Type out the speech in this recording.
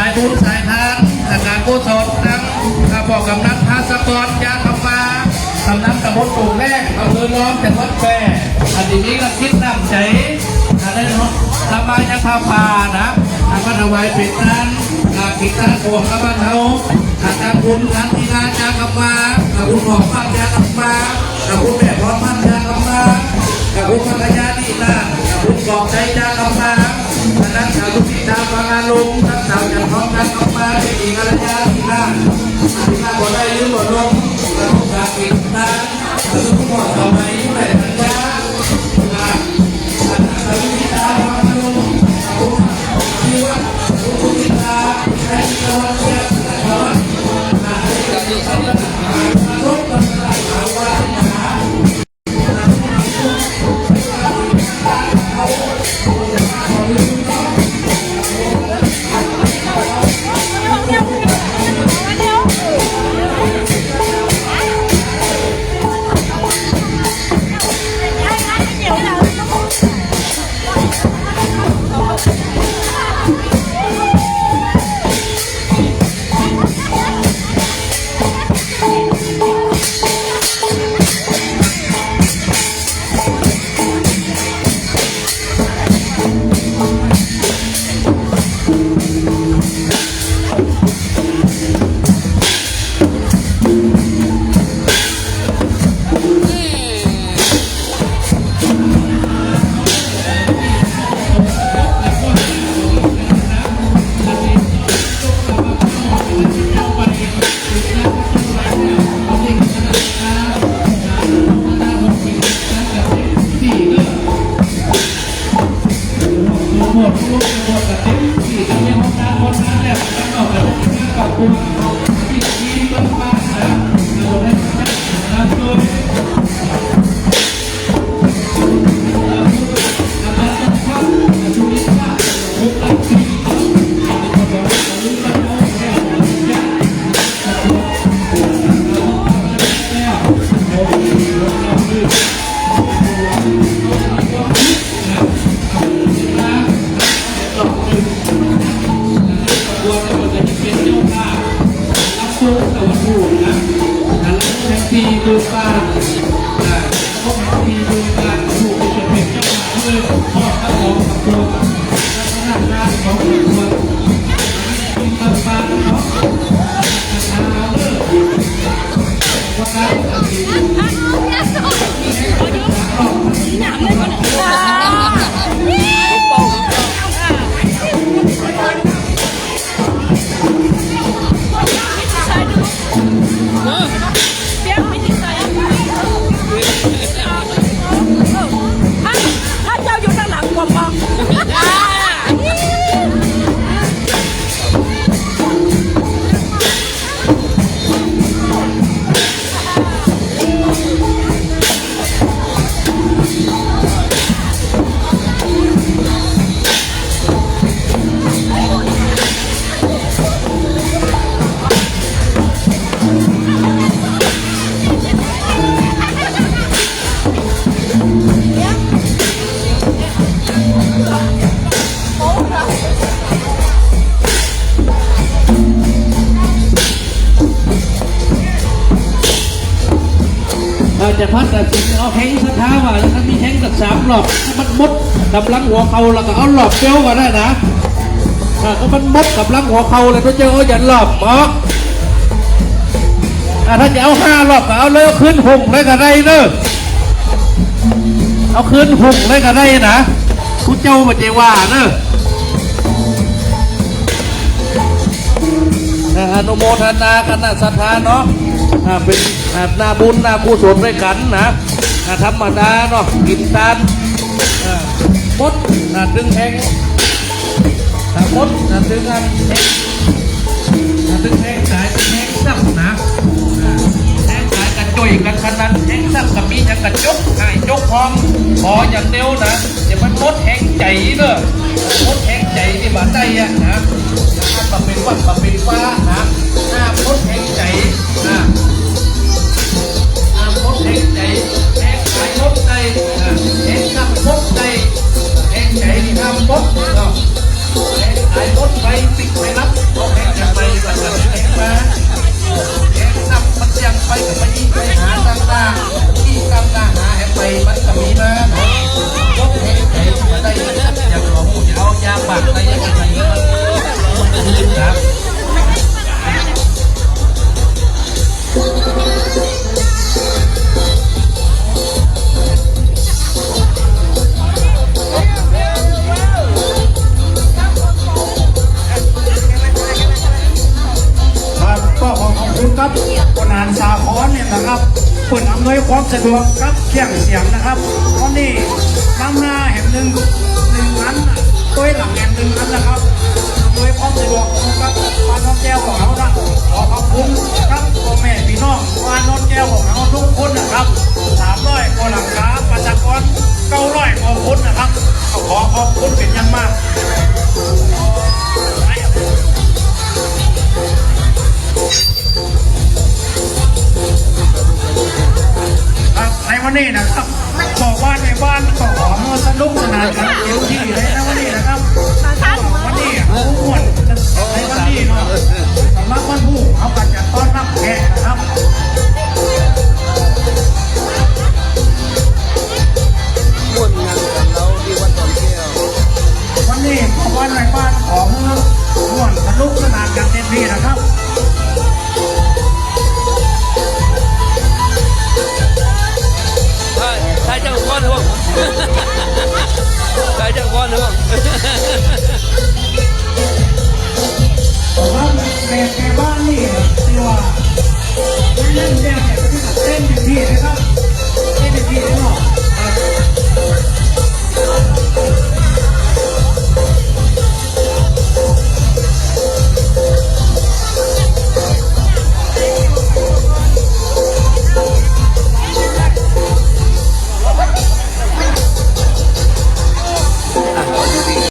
ายบุญสายทานการกุศลทั้งบอกกำนันภาสกรยาคำฟ้ากำนันตำบลปลูกแรกอำเภอล้อมจังหวัดแพร่อันนี้ก็คิดน้ำใจอะไรเนาะสบายจะพาป่านะมาถวายเป็นนั้นกิจการโกงกับบ้านเขาทางบุญทางที่นาจาคำฟ้าบุญหอกบ้านยาคำฟ้าบุญแบบพร้อมบ้านยาคำฟ้าบุญพัทยาดีนาบุญกอบใจยาคำฟ้านักข่าวทุกที่ตามฟังอารมณ์นักข่าวจากท้องการออกมาเป็นอีกระยะที่น่าบ่ได้ยืมบ่ลงแล้วทุกการปิดตาทุกข้อต่อไปแต่ทันยาทุกที่ตามฟังอารมณ์ที่ว่าทุกที่ตาใช้ตัวเชื่อตัวกับที่เขาจะรบกันหลายวันจะพัดแต่สิเอาแข้งสะท้าว่าถ้ามีแข้งสัก3 รอบมันมดกับลังหัวเขาแล้วก็เอาหลอบเปี้ยวก็ได้นะก็มันมดกับลังหัวเขาเลยต้องเจออย่าหลอบเพราะถ้าจะเอา5 รอบก็เอาเลยขึ้นหุ่งเลยก็ได้เนอะเอาขึ้นหุ่งเลยก็ได้นะคุณเจ้ามาเจว่าเนอะอนุโมทนากันนะศรัทธาเนาะเป็นนาบุญนากุศลด้วยกันนะธรรมดาเนาะกินตาลมดดึงแหงมดดึงดึงแหงสายแหงซ้ำนะแหงสายกระจุยกันขนาดแหงซ้ำกับมีอย่างกระจกให้จกพร้อมขออย่างเดียวนะอย่ามันมดแหงใจเนอะมดแหงใจที่บ้านใจอะนะมาเป็นวัดมาเป็นฟ้านะหน้ามดแหงใจนะมดแห่งใจแห่งสายมดใจแห่งนำมดใจแห่งใจที่ทำมดแห่งสายมดไปติดไปรับ คุณครับคนอ่านสาครเนี่ยนะครับคนอำนวยความสะดวกครับเครื่องเสียงนะครับตอนนี้นำหน้าแห่งหนึ่งอันตัวหลังแห่งหนึ่งอันนะครับอำนวยความสะดวกครับบ้านน้องแก้วของเรานะขอขอบคุณครับพ่อแม่พี่น้องบ้านน้องแก้วของเราทุกคนนะครับ300กว่าหลังคาประชากร900กว่าคนนะครับขอขอบคุณเป็นอย่างมากในวันนี้นะครับบอกว่าในบ้านก็ขอมาสนุกสนานกันเต็มที่เลยนะ